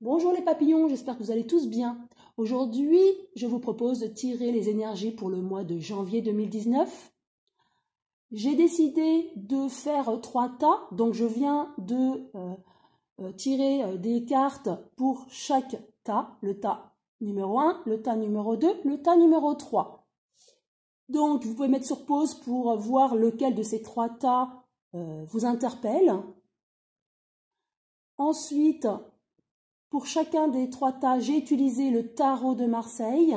Bonjour les papillons, j'espère que vous allez tous bien. Aujourd'hui, je vous propose de tirer les énergies pour le mois de janvier 2019. J'ai décidé de faire 3 tas, donc je viens de tirer des cartes pour chaque tas, le tas numéro 1, le tas numéro 2, le tas numéro 3. Donc vous pouvez mettre sur pause pour voir lequel de ces 3 tas vous interpelle. Ensuite, pour chacun des 3 tas, j'ai utilisé le tarot de Marseille,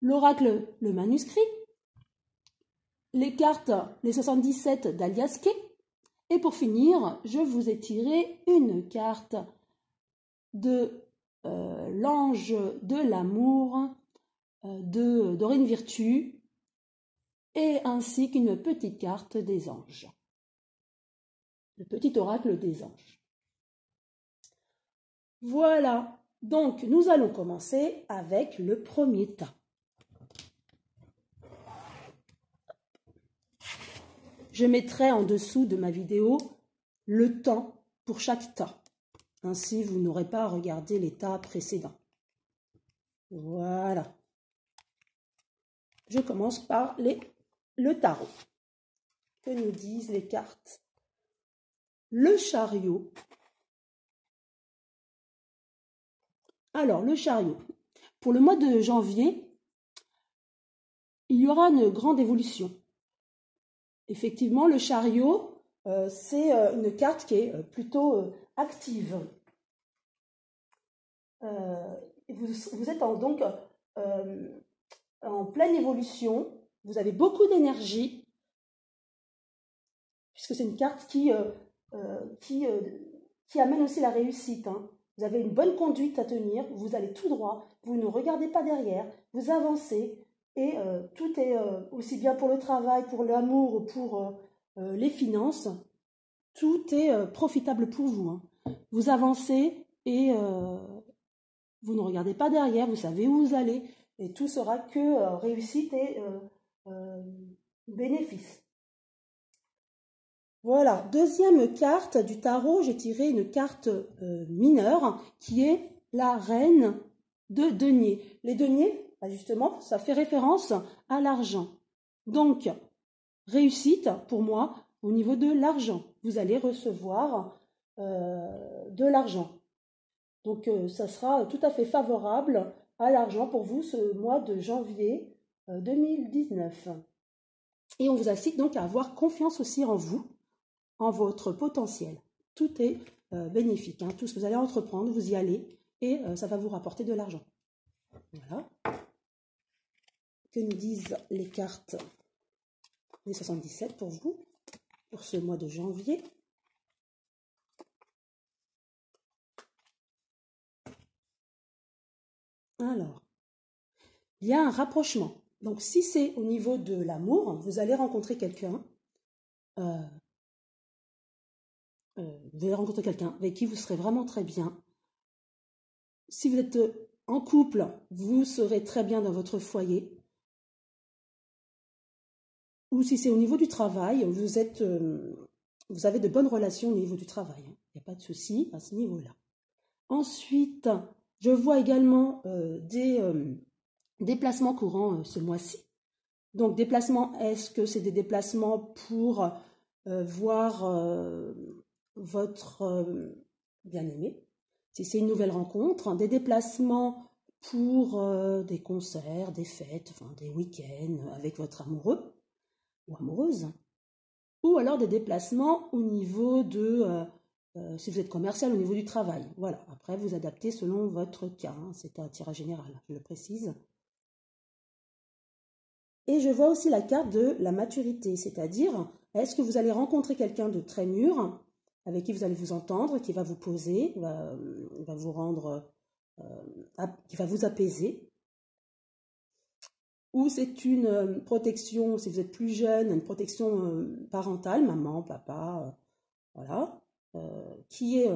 l'oracle, le manuscrit, les cartes, les 77 d'Aliasqué. Et pour finir, je vous ai tiré une carte de l'ange de l'amour de Dorine Virtue et ainsi qu'une petite carte des anges. Le petit oracle des anges. Voilà, donc nous allons commencer avec le premier tas. Je mettrai en dessous de ma vidéo le temps pour chaque tas. Ainsi, vous n'aurez pas à regarder les tas précédents. Voilà. Je commence par le tarot. Que nous disent les cartes? Le chariot. Alors, le chariot. Pour le mois de janvier, il y aura une grande évolution. Effectivement, le chariot, c'est une carte qui est plutôt active. Vous êtes donc en pleine évolution, vous avez beaucoup d'énergie, puisque c'est une carte qui amène aussi la réussite. Vous avez une bonne conduite à tenir, vous allez tout droit, vous ne regardez pas derrière, vous avancez, et tout est aussi bien pour le travail, pour l'amour ou pour les finances, tout est profitable pour vous. Vous avancez et vous ne regardez pas derrière, vous savez où vous allez, et tout sera que réussite et bénéfice. Voilà, deuxième carte du tarot, j'ai tiré une carte mineure qui est la reine de denier. Les deniers, justement, ça fait référence à l'argent. Donc, réussite pour moi au niveau de l'argent. Vous allez recevoir de l'argent. Donc, ça sera tout à fait favorable à l'argent pour vous ce mois de janvier 2019. Et on vous incite donc à avoir confiance aussi en vous, en votre potentiel. Tout est bénéfique. Tout ce que vous allez entreprendre, vous y allez et ça va vous rapporter de l'argent. Voilà. Que nous disent les cartes des 77 pour vous, pour ce mois de janvier? Alors, il y a un rapprochement. Donc, si c'est au niveau de l'amour, vous allez rencontrer quelqu'un. Vous allez rencontrer quelqu'un avec qui vous serez vraiment très bien. Si vous êtes en couple, vous serez très bien dans votre foyer. Ou si c'est au niveau du travail, vous avez de bonnes relations au niveau du travail. Il n'y a pas de souci à ce niveau-là. Ensuite, je vois également des déplacements courants ce mois-ci. Donc, déplacements, est-ce que c'est des déplacements pour voir votre bien-aimé? Si c'est une nouvelle rencontre, des déplacements pour des concerts, des fêtes, enfin des week-ends avec votre amoureux ou amoureuse, ou alors des déplacements au niveau de, si vous êtes commercial, au niveau du travail. Voilà, après vous adaptez selon votre cas, c'est un tirage général, je le précise. Et je vois aussi la carte de la maturité, c'est-à-dire, est-ce que vous allez rencontrer quelqu'un de très mûr, avec qui vous allez vous entendre, qui va vous poser, va vous rendre, qui va vous apaiser, ou c'est une protection, si vous êtes plus jeune, une protection parentale, maman, papa, voilà, qui est,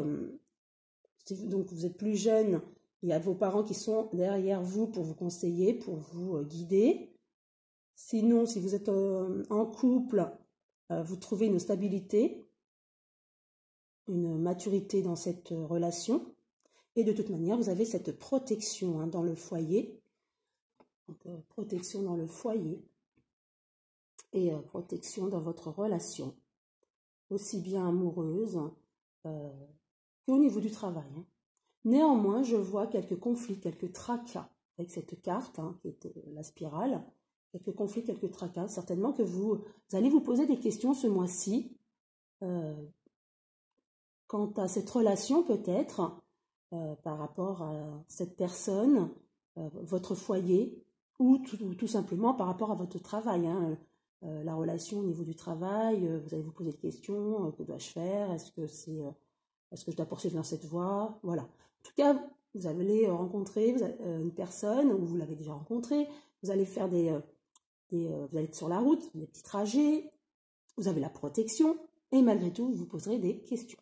donc vous êtes plus jeune, il y a vos parents qui sont derrière vous pour vous conseiller, pour vous guider. Sinon, si vous êtes en couple, vous trouvez une stabilité, une maturité dans cette relation. Et de toute manière, vous avez cette protection hein, dans le foyer. Donc, protection dans le foyer et protection dans votre relation, aussi bien amoureuse qu'au niveau du travail. Hein. Néanmoins, je vois quelques conflits, quelques tracas avec cette carte, hein, qui est la spirale. Quelques conflits, quelques tracas. Certainement que vous allez vous poser des questions ce mois-ci quant à cette relation peut-être, par rapport à cette personne, votre foyer, ou tout simplement par rapport à votre travail. Hein. La relation au niveau du travail, vous allez vous poser des questions, que dois-je faire, est-ce que je dois poursuivre dans cette voie, voilà. En tout cas, vous allez rencontrer une personne, ou vous l'avez déjà rencontrée, vous allez faire vous allez être sur la route, des petits trajets, vous avez la protection, et malgré tout, vous vous poserez des questions.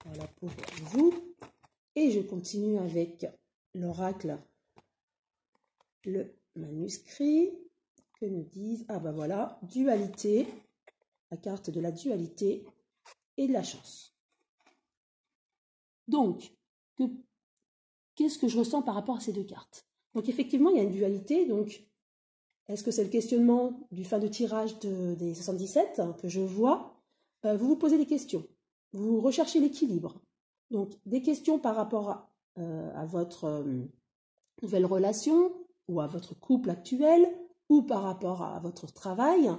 Voilà pour vous. Et je continue avec l'oracle, le manuscrit, que nous disent, ah ben voilà, dualité, la carte de la dualité et de la chance. Donc, qu'est-ce que je ressens par rapport à ces deux cartes? Donc effectivement, il y a une dualité, donc est-ce que c'est le questionnement du fin de tirage des 77 hein, que je vois? Vous vous posez des questions, vous recherchez l'équilibre. Donc des questions par rapport à votre nouvelle relation ou à votre couple actuel ou par rapport à votre travail.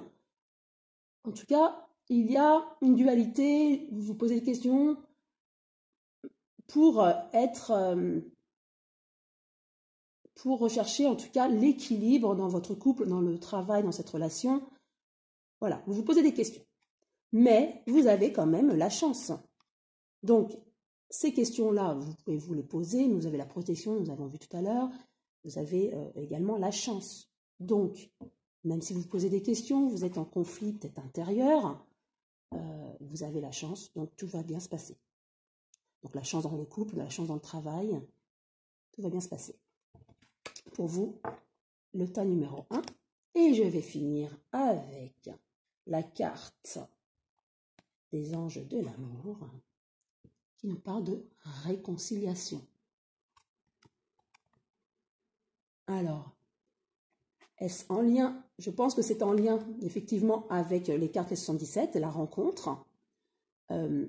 En tout cas, il y a une dualité, vous vous posez des questions pour pour rechercher en tout cas l'équilibre dans votre couple, dans le travail, dans cette relation. Voilà, vous vous posez des questions. Mais vous avez quand même la chance. Donc, ces questions-là, vous pouvez vous les poser. Vous avez la protection, nous avons vu tout à l'heure. Vous avez également la chance. Donc, même si vous vous posez des questions, vous êtes en conflit peut-être intérieur, vous avez la chance, donc tout va bien se passer. Donc la chance dans le couple, la chance dans le travail, tout va bien se passer. Pour vous, le tas numéro 1. Et je vais finir avec la carte des anges de l'amour qui nous parle de réconciliation. Alors, est-ce en lien? Je pense que c'est en lien effectivement avec les cartes 77, la rencontre.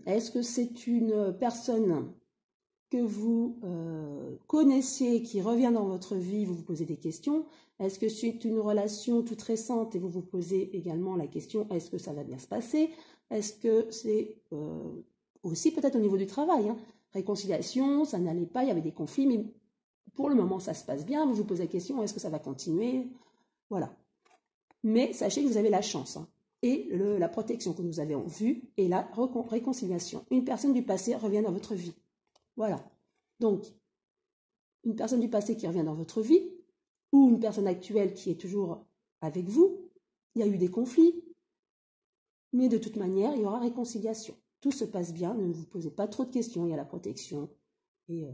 Est-ce que c'est une personne que vous connaissiez, qui revient dans votre vie, vous vous posez des questions? Est-ce que c'est une relation toute récente et vous vous posez également la question, est-ce que ça va bien se passer? Est-ce que c'est aussi peut-être au niveau du travail, hein, réconciliation, ça n'allait pas, il y avait des conflits, mais pour le moment ça se passe bien, vous vous posez la question, est-ce que ça va continuer? Voilà. Mais sachez que vous avez la chance, hein, et la protection que nous avons vue et la réconciliation. Une personne du passé revient dans votre vie. Voilà. Donc, une personne du passé qui revient dans votre vie, ou une personne actuelle qui est toujours avec vous, il y a eu des conflits, mais de toute manière, il y aura réconciliation. Tout se passe bien, ne vous posez pas trop de questions, il y a la protection et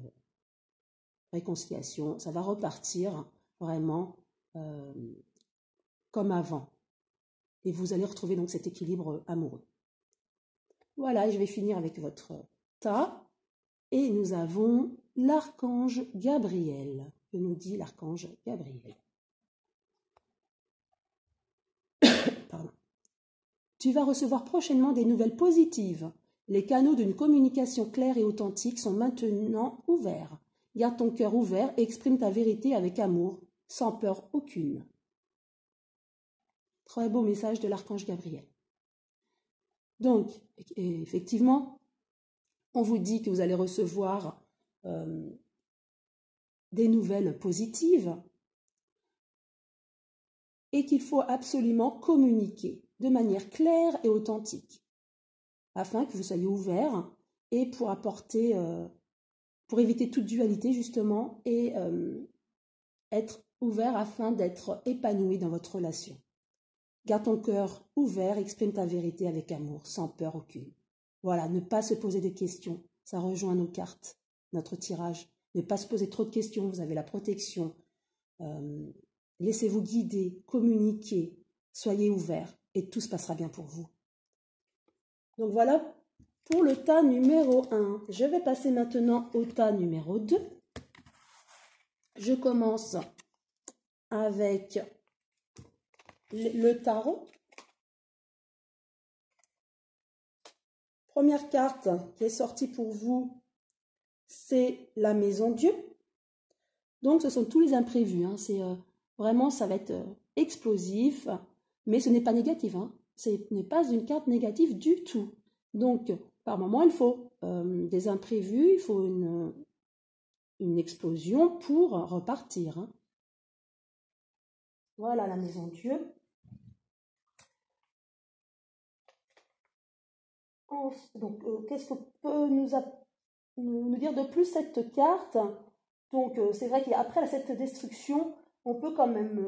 réconciliation. Ça va repartir vraiment comme avant. Et vous allez retrouver donc cet équilibre amoureux. Voilà, et je vais finir avec votre tas. Et nous avons l'archange Gabriel. Que nous dit l'archange Gabriel? Pardon. Tu vas recevoir prochainement des nouvelles positives. Les canaux d'une communication claire et authentique sont maintenant ouverts. Garde ton cœur ouvert et exprime ta vérité avec amour, sans peur aucune. Très beau message de l'archange Gabriel. Donc, effectivement, on vous dit que vous allez recevoir des nouvelles positives et qu'il faut absolument communiquer de manière claire et authentique afin que vous soyez ouverts et pour apporter, pour éviter toute dualité justement et être ouvert afin d'être épanoui dans votre relation. Garde ton cœur ouvert, exprime ta vérité avec amour, sans peur aucune. Voilà, ne pas se poser de questions, ça rejoint nos cartes, notre tirage. Ne pas se poser trop de questions, vous avez la protection. Laissez-vous guider, communiquez, soyez ouverts et tout se passera bien pour vous. Donc voilà pour le tas numéro 1. Je vais passer maintenant au tas numéro 2. Je commence avec le tarot. Première carte qui est sortie pour vous, c'est la maison Dieu. Donc, ce sont tous les imprévus. Hein. C'est vraiment, ça va être explosif, mais ce n'est pas négatif. Hein. Ce n'est pas une carte négative du tout. Donc, par moment, il faut des imprévus, il faut une explosion pour repartir. Hein. Voilà la maison Dieu. Donc, qu'est-ce que peut nous dire de plus cette carte? Donc, c'est vrai qu'après cette destruction, on peut quand même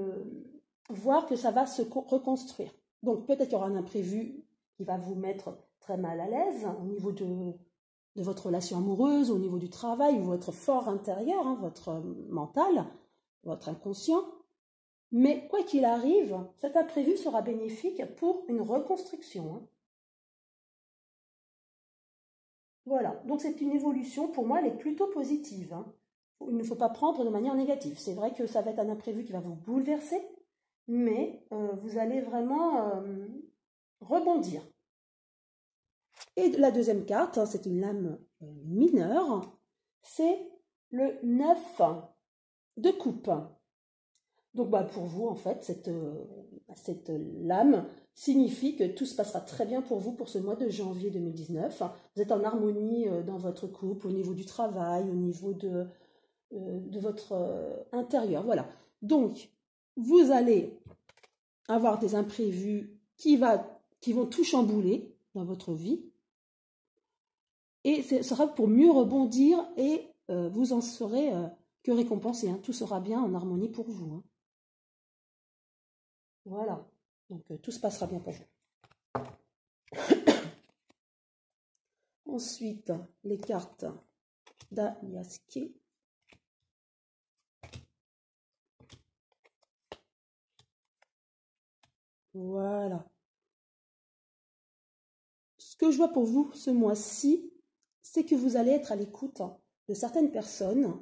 voir que ça va se reconstruire. Donc, peut-être qu'il y aura un imprévu qui va vous mettre très mal à l'aise au niveau de votre relation amoureuse, au niveau du travail, votre fort intérieur, hein, votre mental, votre inconscient. Mais quoi qu'il arrive, cet imprévu sera bénéfique pour une reconstruction. Hein. Voilà, donc c'est une évolution, pour moi, elle est plutôt positive. Hein. Il ne faut pas prendre de manière négative. C'est vrai que ça va être un imprévu qui va vous bouleverser, mais vous allez vraiment rebondir. Et la deuxième carte, hein, c'est une lame mineure, c'est le 9 de coupe. Donc pour vous, en fait, cette lame signifie que tout se passera très bien pour vous pour ce mois de janvier 2019. Vous êtes en harmonie dans votre couple, au niveau du travail, au niveau de votre intérieur. Voilà. Donc, vous allez avoir des imprévus qui vont tout chambouler dans votre vie. Et ce sera pour mieux rebondir et vous en serez que récompensé. Hein. Tout sera bien en harmonie pour vous. Hein. Voilà, donc tout se passera bien pour vous. Ensuite, les cartes d'Aliaské. Voilà. Ce que je vois pour vous ce mois-ci, c'est que vous allez être à l'écoute de certaines personnes,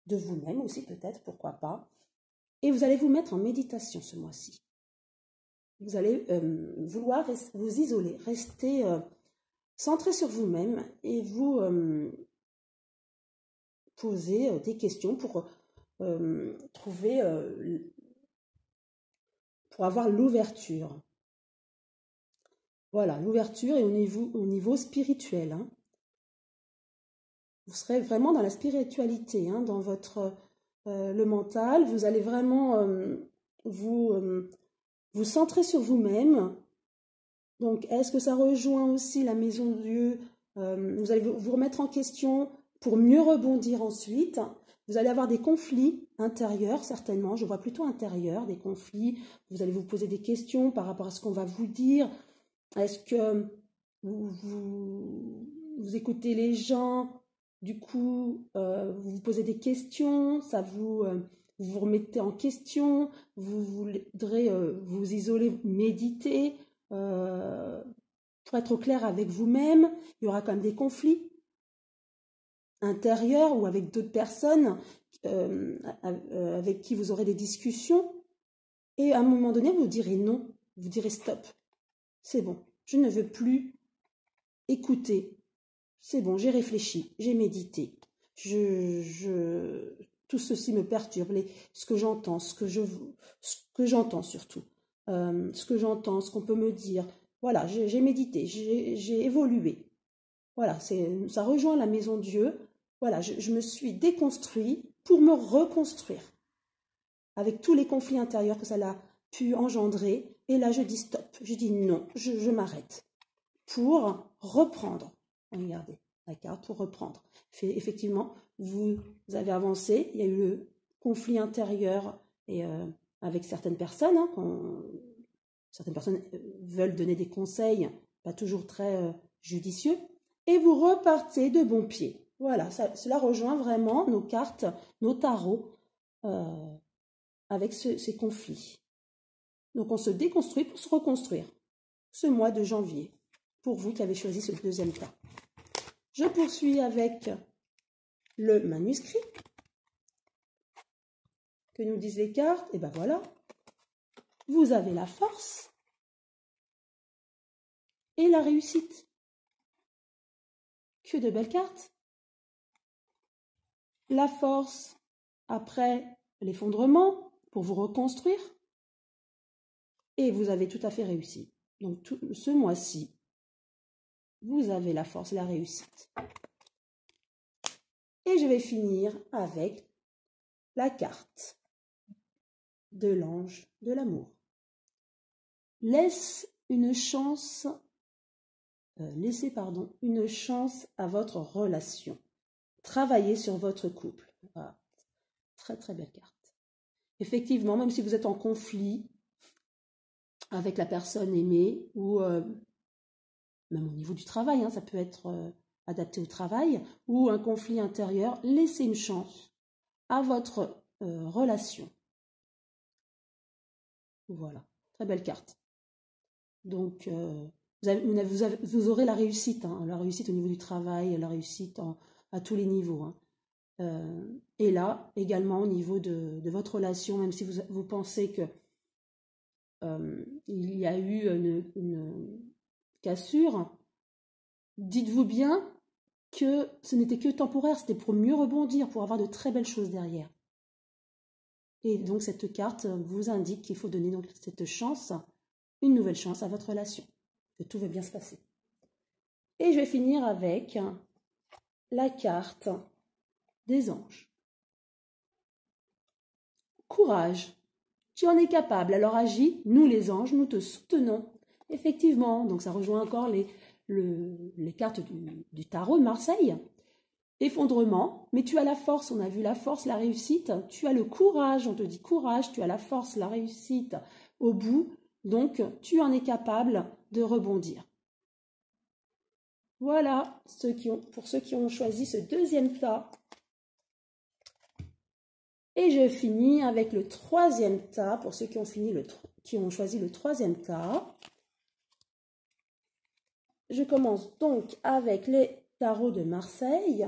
de vous-même aussi peut-être, pourquoi pas, et vous allez vous mettre en méditation ce mois-ci. Vous allez vouloir vous isoler, rester centré sur vous-même et vous poser des questions pour trouver, pour avoir l'ouverture. Voilà, l'ouverture est au niveau spirituel. Hein. Vous serez vraiment dans la spiritualité, hein, dans votre le mental. Vous allez vraiment vous centrer sur vous-même. Donc, est-ce que ça rejoint aussi la maison de Dieu? Vous allez vous remettre en question pour mieux rebondir ensuite. Vous allez avoir des conflits intérieurs, certainement. Je vois plutôt intérieurs, des conflits. Vous allez vous poser des questions par rapport à ce qu'on va vous dire. Est-ce que vous écoutez les gens? Du coup, vous vous posez des questions, vous vous remettez en question, vous voudrez vous isoler, méditer, pour être au clair avec vous-même. Il y aura quand même des conflits intérieurs ou avec d'autres personnes avec qui vous aurez des discussions. Et à un moment donné, vous direz non, vous direz stop. C'est bon, je ne veux plus écouter. C'est bon, j'ai réfléchi, j'ai médité. Tout ceci me perturbe. Ce que j'entends, ce que j'entends surtout. Ce que j'entends, ce qu'on peut me dire. Voilà, j'ai médité, j'ai évolué. Voilà, ça rejoint la maison Dieu. Voilà, je me suis déconstruit pour me reconstruire. Avec tous les conflits intérieurs que ça a pu engendrer. Et là, je dis stop. Je dis non, je m'arrête. Pour reprendre. Regardez la carte pour reprendre. Effectivement, vous avez avancé. Il y a eu le conflit intérieur et avec certaines personnes. Hein, certaines personnes veulent donner des conseils, pas toujours très judicieux. Et vous repartez de bon pied. Voilà, cela rejoint vraiment nos cartes, nos tarots avec ces conflits. Donc on se déconstruit pour se reconstruire ce mois de janvier. pour vous qui avez choisi ce deuxième tas. Je poursuis avec le manuscrit. Que nous disent les cartes? Et ben voilà. Vous avez la force et la réussite. Que de belles cartes. La force après l'effondrement pour vous reconstruire. Et vous avez tout à fait réussi. Donc ce mois-ci, vous avez la force et la réussite. Et je vais finir avec la carte de l'ange de l'amour. Laissez une chance à votre relation. Travaillez sur votre couple. Ah, très très belle carte. Effectivement, même si vous êtes en conflit avec la personne aimée ou même au niveau du travail, hein, ça peut être adapté au travail, ou un conflit intérieur, laissez une chance à votre relation. Voilà, très belle carte. Donc, vous aurez la réussite au niveau du travail, la réussite à tous les niveaux. Hein. Et là, également au niveau de votre relation, même si vous pensez que il y a eu une cassure, dites-vous bien que ce n'était que temporaire, c'était pour mieux rebondir, pour avoir de très belles choses derrière. Et donc cette carte vous indique qu'il faut donner donc cette chance, une nouvelle chance à votre relation, que tout va bien se passer. Et je vais finir avec la carte des anges. Courage, tu en es capable, alors agis, nous les anges, nous te soutenons. Effectivement, donc ça rejoint encore les cartes du tarot de Marseille. Effondrement, mais tu as la force, on a vu la force, la réussite, tu as le courage, on te dit courage, tu as la force, la réussite au bout, donc tu en es capable de rebondir. Voilà, pour ceux qui ont choisi ce deuxième tas. Et je finis avec le troisième tas, pour ceux qui ont choisi le troisième tas. Je commence donc avec les tarots de Marseille.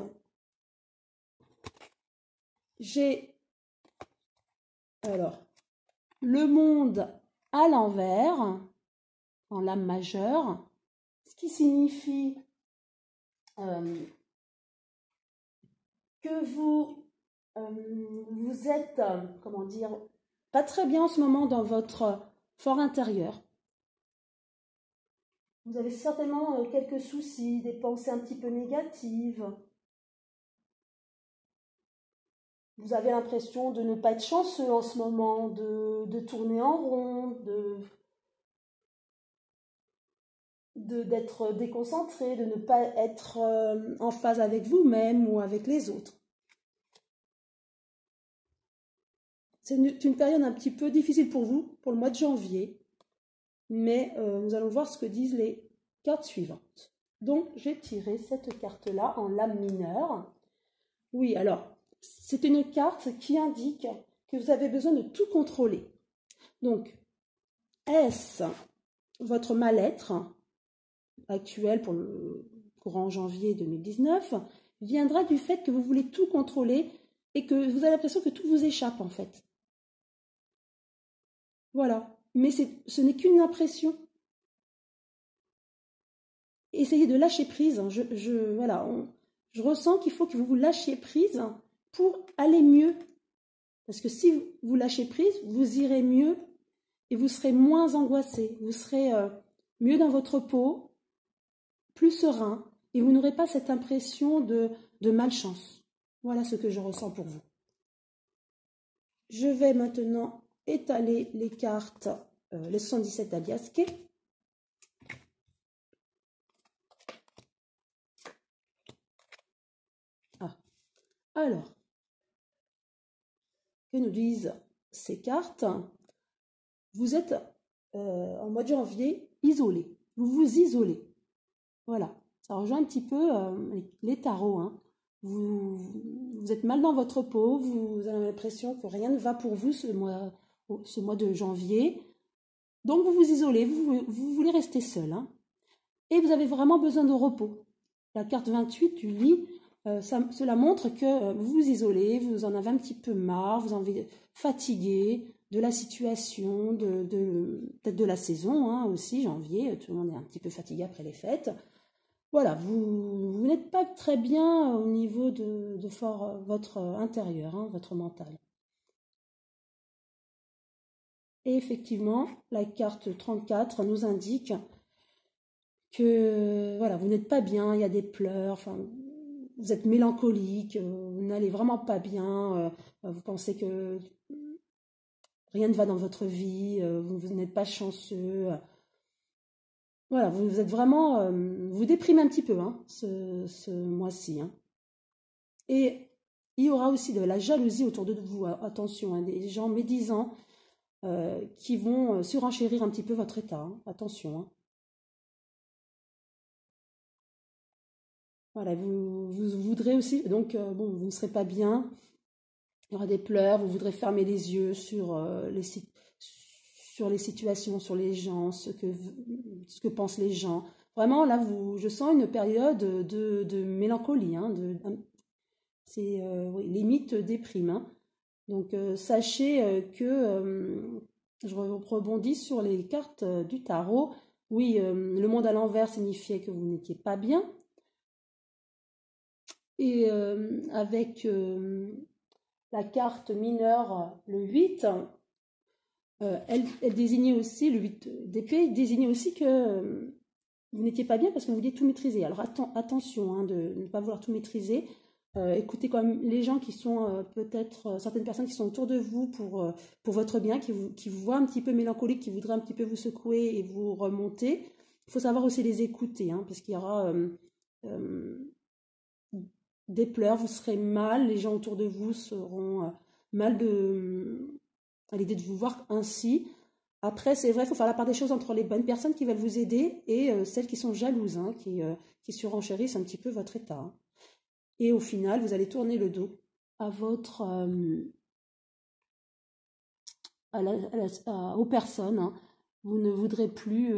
J'ai alors le monde à l'envers, en lame majeure, ce qui signifie que vous êtes, comment dire, pas très bien en ce moment dans votre fort intérieur. Vous avez certainement quelques soucis, des pensées un petit peu négatives. Vous avez l'impression de ne pas être chanceux en ce moment, de tourner en rond, d'être déconcentré, de ne pas être en phase avec vous-même ou avec les autres. C'est une période un petit peu difficile pour vous, pour le mois de janvier, mais nous allons voir ce que disent les cartes suivantes. Donc, j'ai tiré cette carte-là en lame mineure. Oui, alors, c'est une carte qui indique que vous avez besoin de tout contrôler. Donc, est-ce votre mal-être actuel pour le courant janvier 2019 viendra du fait que vous voulez tout contrôler et que vous avez l'impression que tout vous échappe en fait. Voilà, mais ce n'est qu'une impression. Essayez de lâcher prise. Je ressens qu'il faut que vous lâchiez prise pour aller mieux. Parce que si vous lâchez prise, vous irez mieux et vous serez moins angoissé. Vous serez mieux dans votre peau, plus serein, et vous n'aurez pas cette impression de malchance. Voilà ce que je ressens pour vous. Je vais maintenant étaler les cartes, les 77 d'Aliasque. Alors, que nous disent ces cartes? Vous êtes en mois de janvier isolé. Vous vous isolez. Voilà, ça rejoint un petit peu les tarots. Hein. Vous êtes mal dans votre peau, vous avez l'impression que rien ne va pour vous ce mois de janvier. Donc vous vous isolez, vous voulez rester seul. Hein. et vous avez vraiment besoin de repos. La carte 28 du lit, cela montre que vous vous isolez, vous en avez un petit peu marre, vous en avez fatigué de la situation, peut-être de la saison hein, aussi, janvier, tout le monde est un petit peu fatigué après les fêtes. Voilà, vous n'êtes pas très bien au niveau de votre intérieur, hein, votre mental. Et effectivement, la carte 34 nous indique que voilà, vous n'êtes pas bien, il y a des pleurs, enfin, vous êtes mélancolique, vous n'allez vraiment pas bien, vous pensez que rien ne va dans votre vie, vous n'êtes pas chanceux. Voilà, vous êtes vraiment, vous déprimez un petit peu hein, ce mois-ci. Hein. Et il y aura aussi de la jalousie autour de vous, attention, hein, des gens médisants qui vont surenchérir un petit peu votre état, hein, attention. Hein. Voilà, vous voudrez aussi, donc bon, vous ne serez pas bien, il y aura des pleurs, vous voudrez fermer les yeux sur, sur les situations, sur les gens, ce que pensent les gens. Vraiment, là, je sens une période de mélancolie, hein, c'est oui, limite déprime. Hein. Donc, sachez je rebondis sur les cartes du tarot. Oui, le monde à l'envers signifiait que vous n'étiez pas bien. Et avec la carte mineure, le 8, elle désignait aussi, le 8 d'épée, désignait aussi que vous n'étiez pas bien parce que vous vouliez tout maîtriser. Alors attention hein, de ne pas vouloir tout maîtriser. Écoutez quand même les gens qui sont peut-être, certaines personnes qui sont autour de vous pour votre bien, qui vous voient un petit peu mélancolique, qui voudraient un petit peu vous secouer et vous remonter. Il faut savoir aussi les écouter, hein, parce qu'il y aura des pleurs, vous serez mal, les gens autour de vous seront mal à l'idée de vous voir ainsi. Après, c'est vrai, il faut faire la part des choses entre les bonnes personnes qui veulent vous aider et celles qui sont jalouses, hein, qui surenchérissent un petit peu votre état. Hein. Et au final, vous allez tourner le dos à votre, aux personnes. Hein. Vous ne voudrez plus,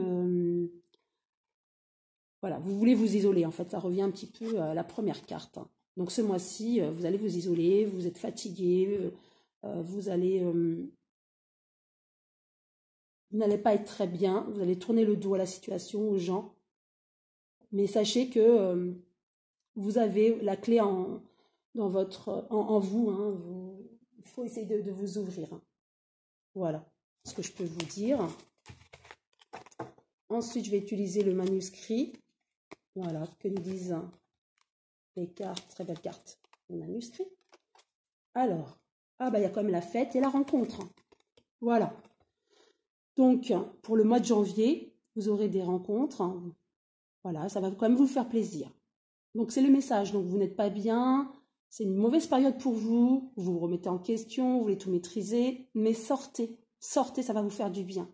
voilà, vous voulez vous isoler. En fait, ça revient un petit peu à la première carte. Hein. Donc ce mois-ci, vous allez vous isoler, vous êtes fatigué, vous allez, vous n'allez pas être très bien, vous allez tourner le dos à la situation, aux gens. Mais sachez que vous avez la clé en vous, hein, il faut essayer de vous ouvrir. Hein. Voilà ce que je peux vous dire. Ensuite, je vais utiliser le manuscrit. Voilà, que nous disent les cartes, très belle carte, le manuscrit. Alors, il y a quand même la fête et la rencontre. Voilà. Donc, pour le mois de janvier, vous aurez des rencontres. Voilà, ça va quand même vous faire plaisir. Donc, c'est le message. Donc, vous n'êtes pas bien, c'est une mauvaise période pour vous, vous vous remettez en question, vous voulez tout maîtriser, mais sortez, ça va vous faire du bien.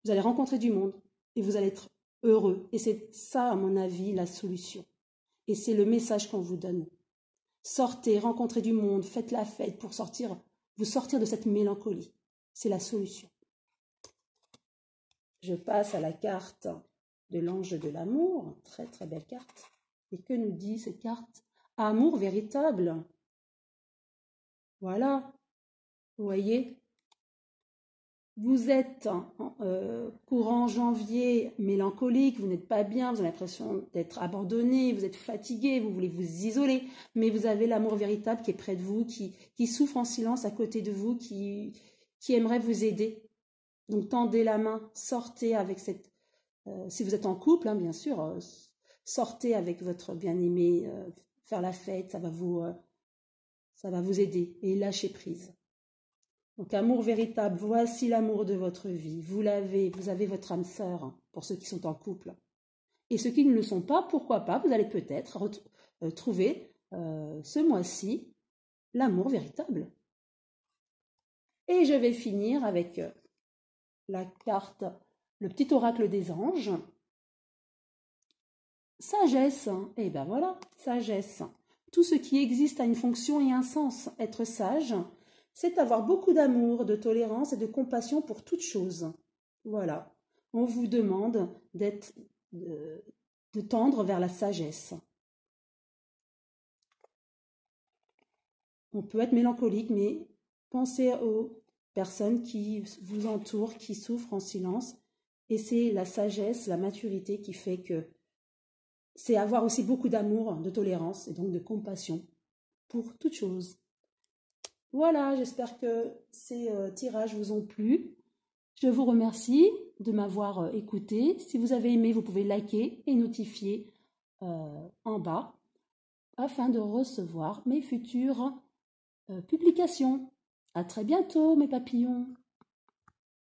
Vous allez rencontrer du monde et vous allez être heureux. Et c'est ça, à mon avis, la solution. Et c'est le message qu'on vous donne. Sortez, rencontrez du monde, faites la fête pour vous sortir de cette mélancolie. C'est la solution. Je passe à la carte de l'ange de l'amour. Très très belle carte. Et que nous dit cette carte? Amour véritable. Voilà. Vous voyez? Vous êtes courant janvier mélancolique, vous n'êtes pas bien, vous avez l'impression d'être abandonné, vous êtes fatigué, vous voulez vous isoler, mais vous avez l'amour véritable qui est près de vous, qui souffre en silence à côté de vous, qui aimerait vous aider. Donc tendez la main, sortez avec cette... si vous êtes en couple, hein, bien sûr, sortez avec votre bien-aimé, faire la fête, ça va vous aider et lâchez prise. Donc, amour véritable, voici l'amour de votre vie. Vous avez votre âme sœur, hein, pour ceux qui sont en couple. Et ceux qui ne le sont pas, pourquoi pas, vous allez peut-être trouver ce mois-ci l'amour véritable. Et je vais finir avec la carte, le petit oracle des anges. Sagesse, hein. Et ben voilà, sagesse. Tout ce qui existe a une fonction et un sens. Être sage, c'est avoir beaucoup d'amour, de tolérance et de compassion pour toute chose. Voilà. On vous demande de tendre vers la sagesse. On peut être mélancolique, mais pensez aux personnes qui vous entourent, qui souffrent en silence. Et c'est la sagesse, la maturité qui fait que c'est avoir aussi beaucoup d'amour, de tolérance et donc de compassion pour toute chose. Voilà, j'espère que ces tirages vous ont plu. Je vous remercie de m'avoir écouté. Si vous avez aimé, vous pouvez liker et notifier en bas afin de recevoir mes futures publications. À très bientôt, mes papillons.